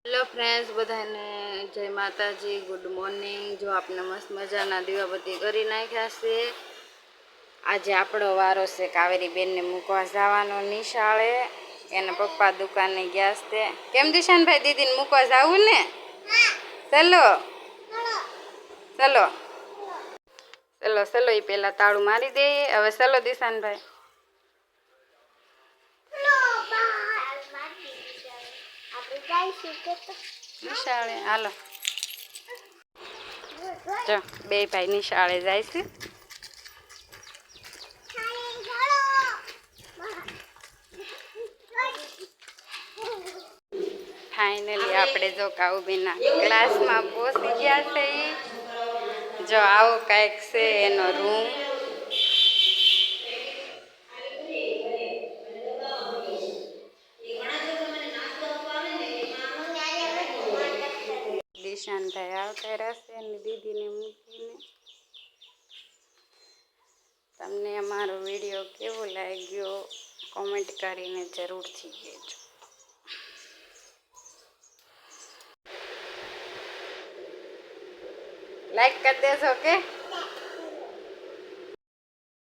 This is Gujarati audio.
હેલો ફ્રેન્ડ્સ, બધાને જય માતાજી, ગુડ મોર્નિંગ। જો આપણે મસ્ત મજાના દીવાબત્તી કરી નાખ્યા છે। આજે આપણો વારો છે કાવેરી બેનને મૂકવા જવાનો નિશાળે। એના પપ્પા દુકાને ગયા છે। કેમ દિશાનભાઈ દીદીને મૂકવા જવું ને? ચલો ચલો ચલો ચલો, એ પેલા તાળું મારી દે। હવે ચલો દિશાનભાઈ, નિશાળે હાલો। જો બે ભાઈ નિશાળે જાય છે। ફાઇનલી આપણે જો કાઉબેનના ક્લાસમાં પહોંચી ગયા છે। જો આવો કાંઈક છે એનો રૂમ। દિશાનભાઈ આવતા રહેશે અને દીદીને મૂકીને। તમને અમારો વિડીયો કેવો લાગ્યો કોમેન્ટ કરીને જરૂરથી કહેજો। લાઈક કરી દેશો કે?